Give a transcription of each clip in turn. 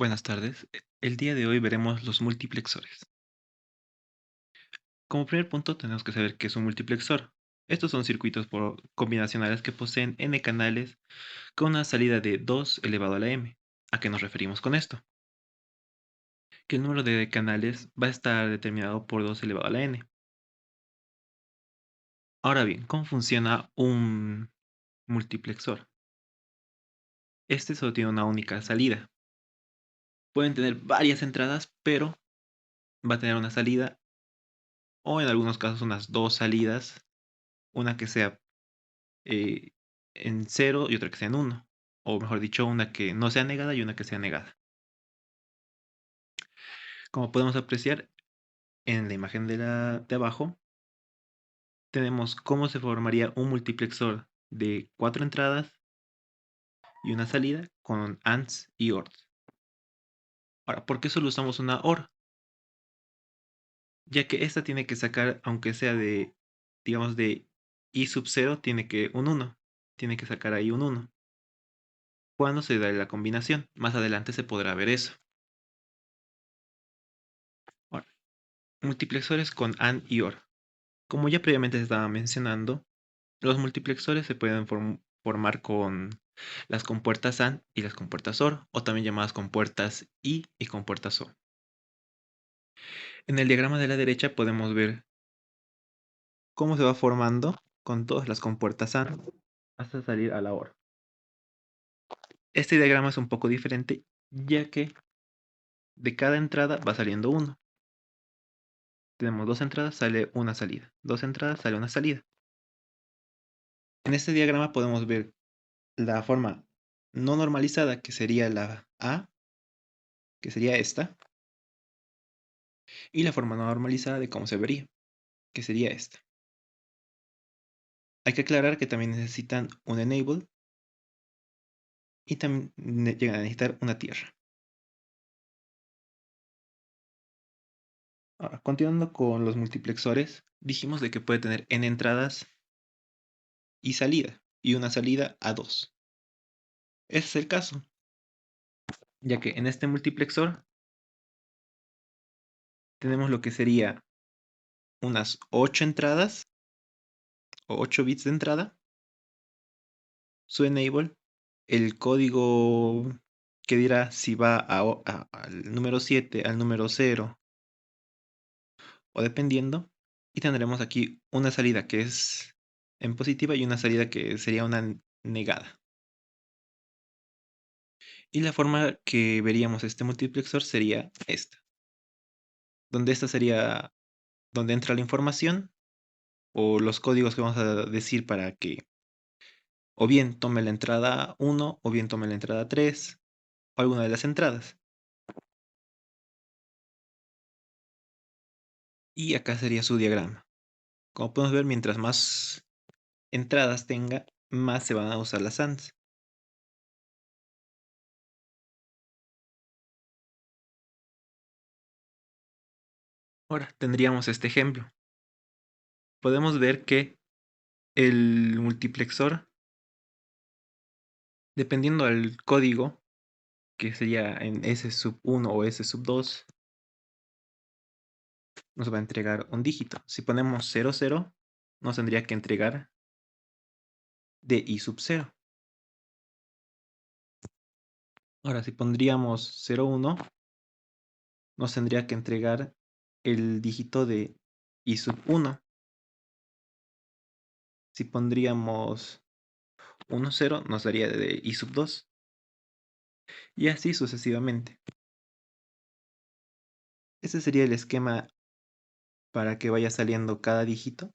Buenas tardes. El día de hoy veremos los multiplexores. Como primer punto tenemos que saber qué es un multiplexor. Estos son circuitos combinacionales que poseen n canales con una salida de 2 elevado a la m. ¿A qué nos referimos con esto? Que el número de canales va a estar determinado por 2 elevado a la n. Ahora bien, ¿cómo funciona un multiplexor? Este solo tiene una única salida. Pueden tener varias entradas, pero va a tener una salida o en algunos casos unas dos salidas, una que sea eh, en cero y otra que sea en uno. O mejor dicho, una que no sea negada y una que sea negada. Como podemos apreciar en la imagen de abajo, tenemos cómo se formaría un multiplexor de 4 entradas y una salida con ANDs y ORs. Ahora, ¿por qué solo usamos una OR? Ya que esta tiene que sacar, aunque sea de, digamos, de I sub 0, tiene que un 1. Tiene que sacar ahí un 1. Cuando se da la combinación, más adelante se podrá ver eso. Ahora, multiplexores con AND y OR. Como ya previamente se estaba mencionando, los multiplexores se pueden formar con las compuertas AND y las compuertas OR, o también llamadas compuertas I y compuertas O. En el diagrama de la derecha podemos ver cómo se va formando con todas las compuertas AND hasta salir a la OR. Este diagrama es un poco diferente, ya que de cada entrada va saliendo uno. Tenemos dos entradas, sale una salida. Dos entradas, sale una salida. En este diagrama podemos ver la forma no normalizada, que sería la A, que sería esta, y la forma no normalizada de cómo se vería, que sería esta. Hay que aclarar que también necesitan un enable y también llegan a necesitar una tierra. Ahora, continuando con los multiplexores, dijimos de que puede tener n entradas y salida, y una salida a 2. Ese es el caso, ya que en este multiplexor tenemos lo que sería unas 8 entradas o 8 bits de entrada, su enable, el código que dirá si va al número 7, al número 0 o dependiendo, y tendremos aquí una salida que es en positiva y una salida que sería una negada. Y la forma que veríamos este multiplexor sería esta, donde esta sería donde entra la información o los códigos que vamos a decir para que o bien tome la entrada 1 o bien tome la entrada 3 o alguna de las entradas. Y acá sería su diagrama. Como podemos ver, mientras más entradas tenga, más se van a usar las ANDs. Ahora tendríamos este ejemplo. Podemos ver que el multiplexor, dependiendo del código, que sería en S sub 1 o S sub 2, nos va a entregar un dígito. Si ponemos 0, 0, nos tendría que entregar de I sub 0. Ahora, si pondríamos 0, 1, nos tendría que entregar el dígito de I sub 1. Si pondríamos 1, 0, nos daría de I sub 2. Y así sucesivamente. Ese sería el esquema para que vaya saliendo cada dígito.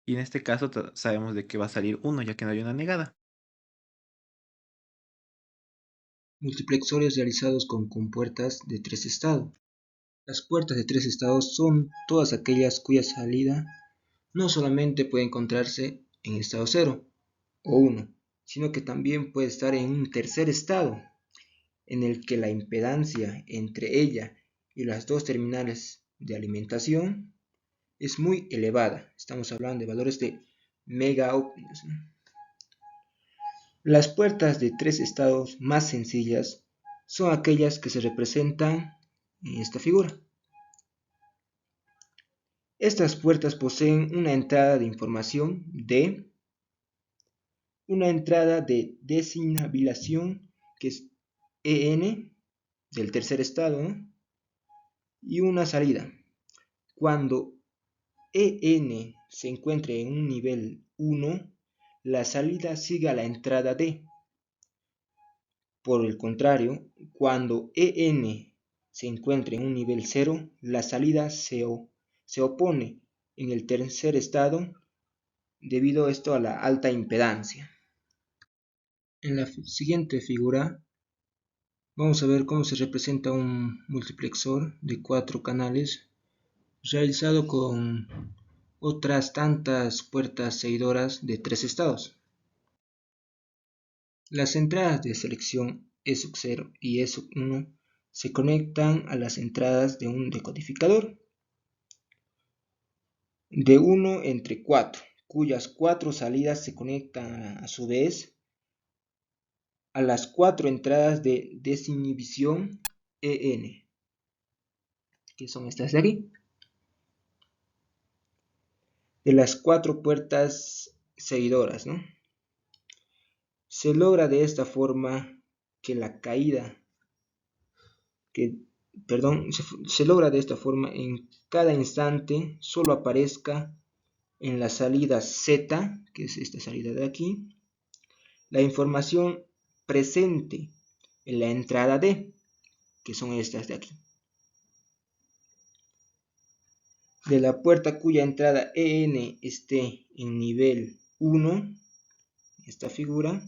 Y en este caso sabemos de que va a salir 1, ya que no hay una negada. Multiplexores realizados con compuertas de 3 estados. Las puertas de 3 estados son todas aquellas cuya salida no solamente puede encontrarse en estado 0 o 1, sino que también puede estar en un tercer estado, en el que la impedancia entre ella y las dos terminales de alimentación es muy elevada. Estamos hablando de valores de megaohmios. Las puertas de 3 estados más sencillas son aquellas que se representan en esta figura. Estas puertas poseen una entrada de información D, una entrada de desinhabilitación que es EN del tercer estado, ¿no? Y una salida. Cuando EN se encuentre en un nivel 1, la salida sigue a la entrada D. Por el contrario, cuando EN se encuentre en un nivel 0, la salida se opone en el tercer estado debido a esto a la alta impedancia. En la siguiente figura vamos a ver cómo se representa un multiplexor de 4 canales realizado con otras tantas puertas seguidoras de 3 estados. Las entradas de selección E0 y E1 se conectan a las entradas de un decodificador de 1 entre 4, cuyas 4 salidas se conectan a su vez a las 4 entradas de desinhibición EN, que son estas de aquí. De las 4 puertas seguidoras, ¿no? Se logra de esta forma que la caída, se logra de esta forma en cada instante solo aparezca en la salida Z, que es esta salida de aquí, la información presente en la entrada D, que son estas de aquí. De la puerta cuya entrada EN esté en nivel 1, esta figura,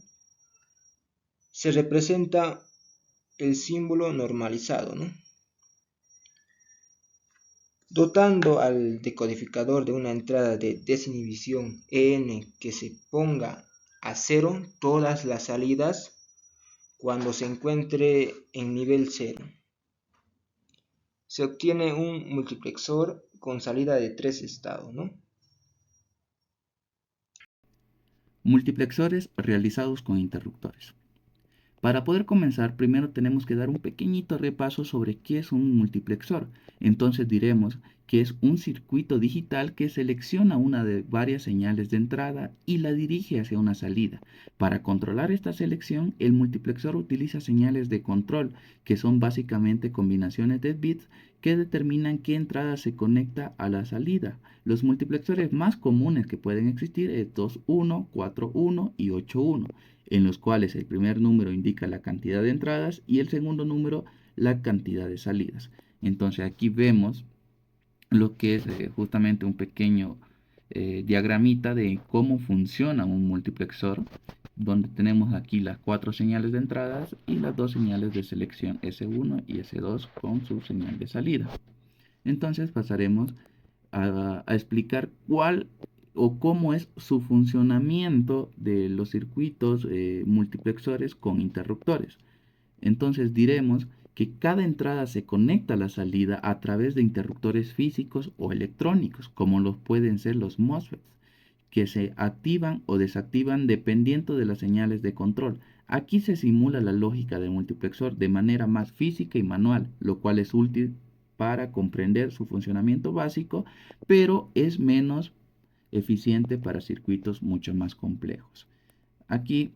se representa el símbolo normalizado, ¿no? Dotando al decodificador de una entrada de desinhibición EN que se ponga a 0 todas las salidas cuando se encuentre en nivel 0. Se obtiene un multiplexor con salida de 3 estados, ¿no? Multiplexores realizados con interruptores. Para poder comenzar, primero tenemos que dar un pequeñito repaso sobre qué es un multiplexor. Entonces diremos que es un circuito digital que selecciona una de varias señales de entrada y la dirige hacia una salida. Para controlar esta selección, el multiplexor utiliza señales de control, que son básicamente combinaciones de bits que determinan qué entrada se conecta a la salida. Los multiplexores más comunes que pueden existir es 2.1, 4.1 y 8.1, en los cuales el primer número indica la cantidad de entradas y el segundo número la cantidad de salidas. Entonces aquí vemos lo que es justamente un pequeño diagramita de cómo funciona un multiplexor, donde tenemos aquí las 4 señales de entradas y las 2 señales de selección S1 y S2 con su señal de salida. Entonces pasaremos a explicar cuál o cómo es su funcionamiento de los circuitos multiplexores con interruptores. Entonces diremos que cada entrada se conecta a la salida a través de interruptores físicos o electrónicos, como los pueden ser los MOSFETs, que se activan o desactivan dependiendo de las señales de control. Aquí se simula la lógica del multiplexor de manera más física y manual, lo cual es útil para comprender su funcionamiento básico, pero es menos eficiente para circuitos mucho más complejos. Aquí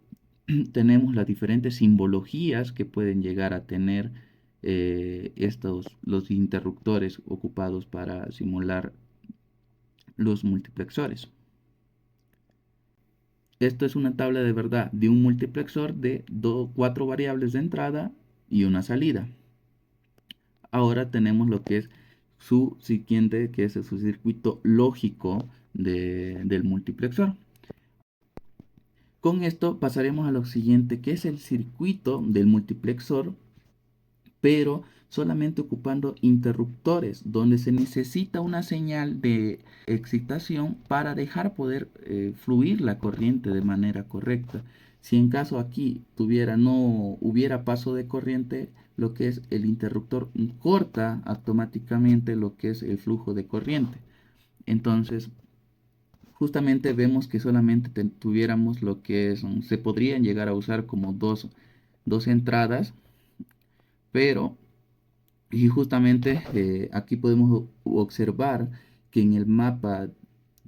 tenemos las diferentes simbologías que pueden llegar a tener los interruptores ocupados para simular los multiplexores. Esto es una tabla de verdad de un multiplexor de 4 variables de entrada y una salida. Ahora tenemos lo que es su siguiente, que es su circuito lógico del multiplexor. Con esto pasaremos a lo siguiente, que es el circuito del multiplexor, pero solamente ocupando interruptores, donde se necesita una señal de excitación para dejar poder fluir la corriente de manera correcta. Si en caso aquí no hubiera paso de corriente, lo que es el interruptor corta automáticamente lo que es el flujo de corriente. Entonces, justamente vemos que solamente tuviéramos lo que es, se podrían llegar a usar como dos entradas Pero, y justamente aquí podemos observar que en el mapa,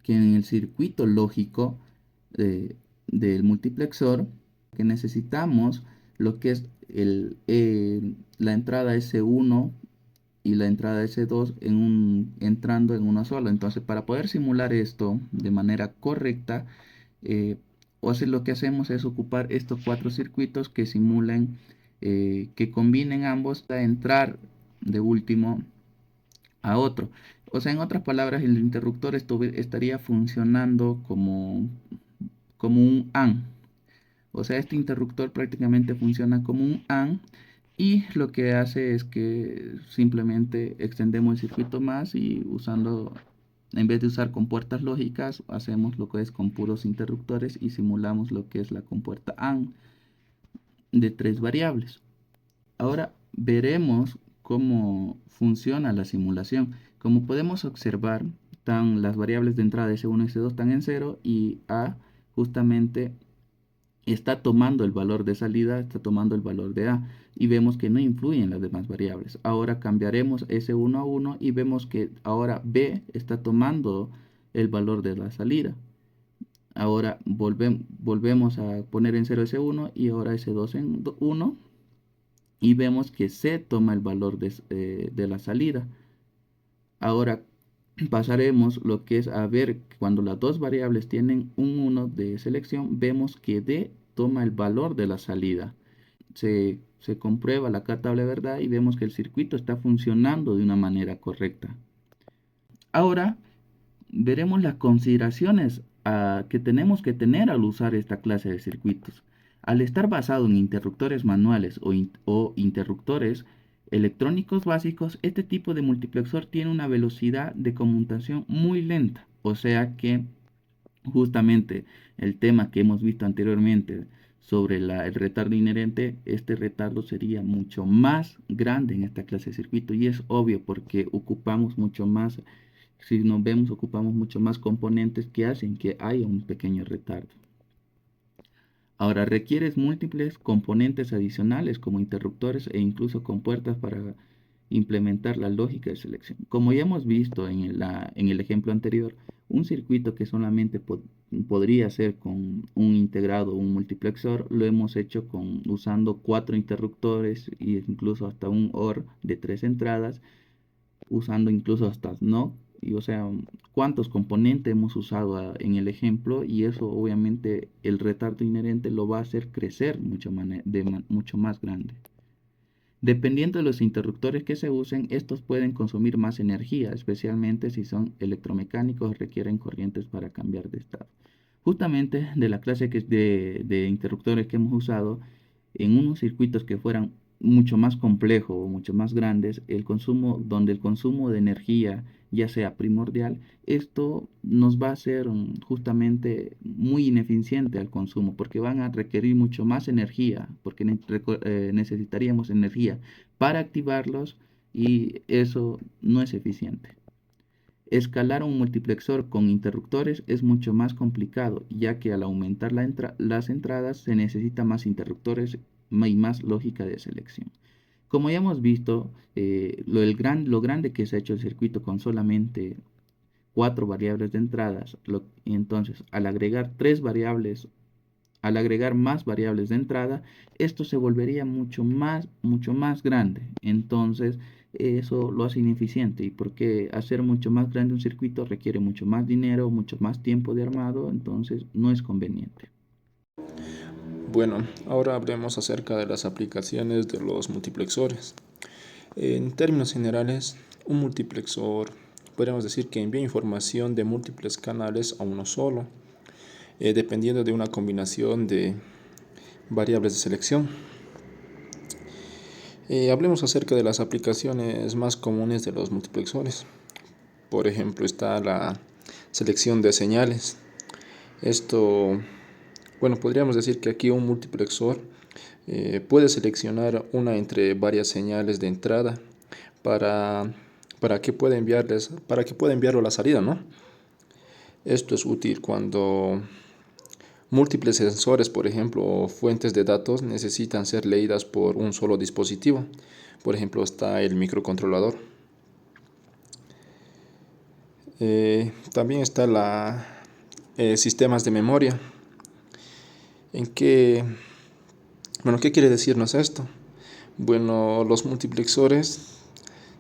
que en el circuito lógico eh, del multiplexor, que necesitamos lo que es la entrada S1 y la entrada S2 entrando en una sola. Entonces, para poder simular esto de manera correcta, eh, lo que hacemos es ocupar estos cuatro circuitos que simulen, que combinen ambos a entrar de último a otro. O sea, en otras palabras, el interruptor estaría funcionando como un AND. O sea, este interruptor prácticamente funciona como un AND y lo que hace es que simplemente extendemos el circuito más y en vez de usar compuertas lógicas, hacemos lo que es con puros interruptores y simulamos lo que es la compuerta AND de tres variables. Ahora veremos cómo funciona la simulación. Como podemos observar, las variables de entrada S1 y S2 están en 0 y A justamente está tomando el valor de salida, está tomando el valor de A y vemos que no influyen las demás variables. Ahora cambiaremos S1 a 1 y vemos que ahora B está tomando el valor de la salida. Ahora volvemos a poner en 0 S1 y ahora S2 en 1 y vemos que C toma el valor de la salida. Ahora pasaremos lo que es a ver cuando las dos variables tienen un 1 de selección, vemos que D toma el valor de la salida. Se comprueba la tabla de verdad y vemos que el circuito está funcionando de una manera correcta. Ahora veremos las consideraciones que tenemos que tener al usar esta clase de circuitos. Al estar basado en interruptores manuales o interruptores electrónicos básicos, este tipo de multiplexor tiene una velocidad de conmutación muy lenta. O sea que justamente el tema que hemos visto anteriormente sobre el retardo inherente, este retardo sería mucho más grande en esta clase de circuito y es obvio porque ocupamos mucho más, si nos vemos, ocupamos mucho más componentes que hacen que haya un pequeño retardo. Ahora requieres múltiples componentes adicionales como interruptores e incluso compuertas para implementar la lógica de selección. Como ya hemos visto en el ejemplo anterior, un circuito que solamente podría ser con un integrado o un multiplexor, lo hemos hecho usando 4 interruptores e incluso hasta un OR de 3 entradas, usando incluso hasta NOT, y o sea, cuántos componentes hemos usado en el ejemplo, y eso obviamente el retardo inherente lo va a hacer crecer mucho más grande. Dependiendo de los interruptores que se usen, estos pueden consumir más energía, especialmente si son electromecánicos o requieren corrientes para cambiar de estado. Justamente de la clase de interruptores que hemos usado, en unos circuitos que fueran mucho más complejos o mucho más grandes, donde el consumo de energía ya sea primordial, esto nos va a hacer justamente muy ineficiente al consumo, porque van a requerir mucho más energía, porque necesitaríamos energía para activarlos y eso no es eficiente. Escalar un multiplexor con interruptores es mucho más complicado, ya que al aumentar las entradas se necesita más interruptores y más lógica de selección. Como ya hemos visto, lo grande que se ha hecho el circuito con solamente 4 variables de entradas, y entonces al agregar más variables de entrada, esto se volvería mucho más grande. Entonces, eso lo hace ineficiente. Y porque hacer mucho más grande un circuito requiere mucho más dinero, mucho más tiempo de armado, entonces no es conveniente. Bueno, ahora hablemos acerca de las aplicaciones de los multiplexores. En términos generales, un multiplexor podríamos decir que envía información de múltiples canales a uno solo, dependiendo de una combinación de variables de selección. Hablemos acerca de las aplicaciones más comunes de los multiplexores. Por ejemplo, está la selección de señales. Podríamos decir que aquí un multiplexor puede seleccionar una entre varias señales de entrada para que pueda enviarlo a la salida, ¿no? Esto es útil Múltiples sensores, por ejemplo, o fuentes de datos necesitan ser leídas por un solo dispositivo. Por ejemplo, está el microcontrolador. También está sistemas de memoria. ¿Qué quiere decirnos esto? Bueno, los multiplexores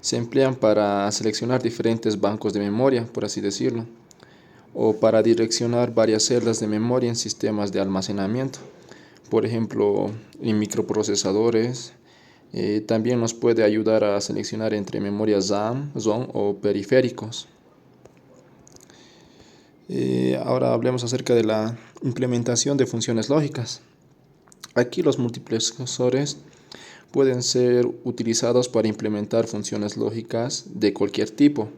se emplean para seleccionar diferentes bancos de memoria, por así decirlo, o para direccionar varias celdas de memoria en sistemas de almacenamiento. Por ejemplo, en microprocesadores, también nos puede ayudar a seleccionar entre memorias RAM, ROM o periféricos. Ahora hablemos acerca de la implementación de funciones lógicas. Aquí los multiplexores pueden ser utilizados para implementar funciones lógicas de cualquier tipo,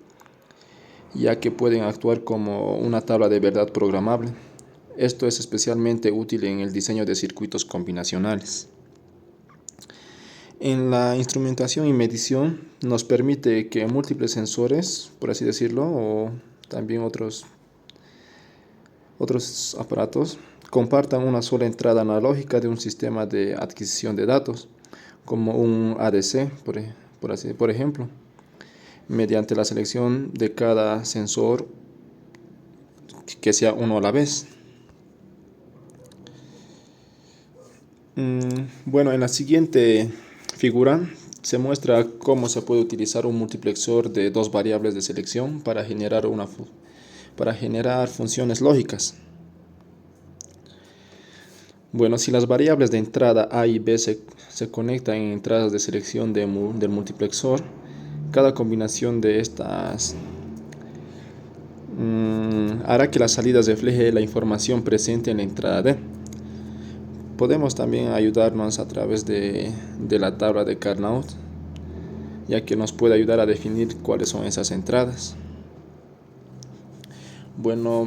ya que pueden actuar como una tabla de verdad programable. Esto es especialmente útil en el diseño de circuitos combinacionales. En la instrumentación y medición nos permite que múltiples sensores, por así decirlo, o también otros aparatos, compartan una sola entrada analógica de un sistema de adquisición de datos, como un ADC, por ejemplo, mediante la selección de cada sensor que sea uno a la vez. Bueno, en la siguiente figura se muestra cómo se puede utilizar un multiplexor de dos variables de selección para generar funciones lógicas. Bueno, si las variables de entrada A y B se conectan en entradas de selección del multiplexor, cada combinación de estas hará que las salidas refleje la información presente en la entrada D. Podemos también ayudarnos a través de la tabla de Carnot, ya que nos puede ayudar a definir cuáles son esas entradas. Bueno,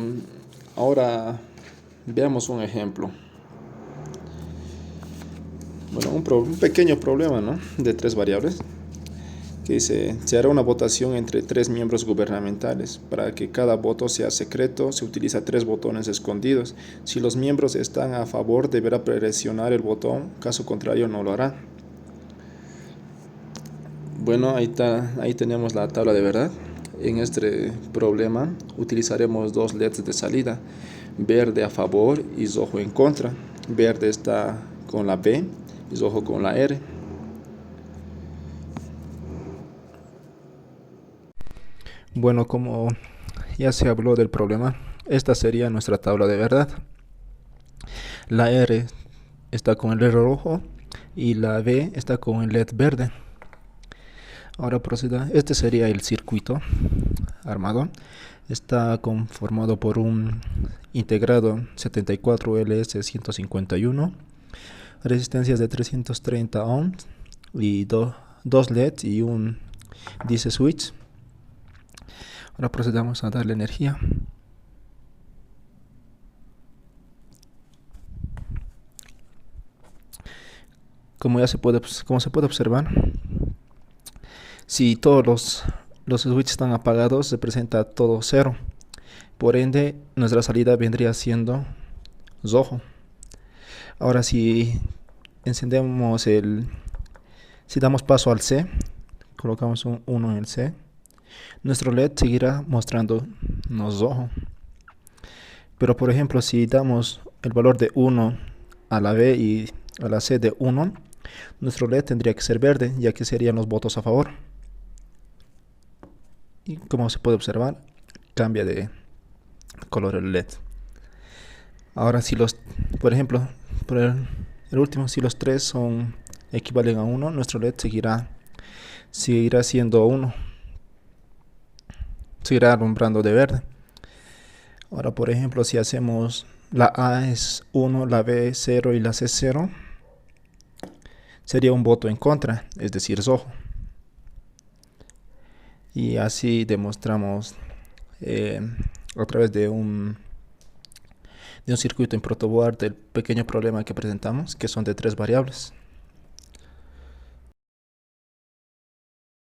ahora veamos un ejemplo. Bueno, un pequeño problema, ¿no?, de tres variables, que dice: se hará una votación entre tres miembros gubernamentales. Para que cada voto sea secreto, se utiliza tres botones escondidos. Si los miembros están a favor, deberá presionar el botón, caso contrario no lo hará. Bueno, ahí tenemos la tabla de verdad. En este problema utilizaremos dos LEDs de salida, verde a favor y rojo en contra. Verde está con la B y rojo con la R. Bueno, como ya se habló del problema, esta sería nuestra tabla de verdad. La R está con el LED rojo y la B está con el LED verde. Ahora proceda. Este sería el circuito armado. Está conformado por un integrado 74LS151, resistencias de 330 ohms y dos LEDs y un DC switch. Ahora procedamos a darle energía. Como se puede observar, si todos los switches están apagados, se presenta todo cero. Por ende, nuestra salida vendría siendo rojo. Ahora, si damos paso al C, colocamos un 1 en el C, nuestro LED seguirá mostrándonos rojo. Pero por ejemplo, si damos el valor de 1 a la B y a la C de 1, nuestro LED tendría que ser verde, ya que serían los votos a favor. Y como se puede observar, cambia de color el LED. Ahora, por ejemplo, el último, si los tres equivalen a 1, nuestro LED seguirá siendo 1. Seguirá alumbrando de verde. Ahora, por ejemplo, si hacemos la A es 1, la B 0 y la C 0, sería un voto en contra, es decir, rojo. Y así demostramos a través de un circuito en protoboard el pequeño problema que presentamos, que son de tres variables.